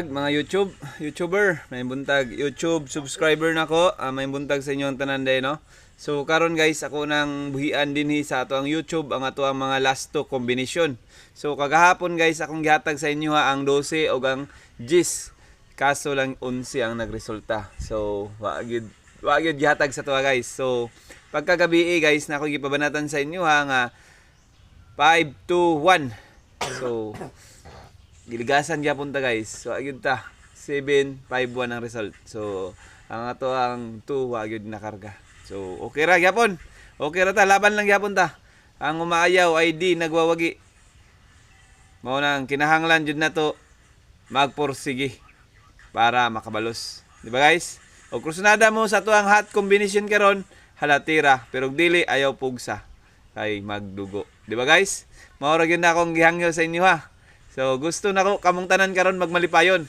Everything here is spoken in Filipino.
Mga YouTuber, may buntag YouTube subscriber nako, may buntag sa inyo ang tanan day no. So karon guys, ako nang buhian dinhi sa ato ang YouTube ang ato ang mga last two combination. So kagahapon guys, akong gihatag sa inyo ang 12 o ang 10. Kaso lang 11 ang nagresulta. So wa gyud gihatag sa tuwa guys. So pagkagabi guys, na ako gipabanatan sa inyo nga 5-2-1. So giligasan gyapon ta guys. So agyud ta 7-5-1 ang result. So ang ato ang 2 wa gyud nakarga. So okay ra gyapon. Okay ra ta, laban lang gyapon ta. Ang umaayaw ay di nagwawagi. Mao nang kinahanglan jud nato magporsige para makabalos. Di ba guys? O krusunada mo sa tuang hot combination karon, halatira pero dili ayaw pugsa kay magdugo. Di ba guys? Mao ra gyud na akong gihangyo sa inyo ha. So gusto nako kamong tanan karon magmalipayon.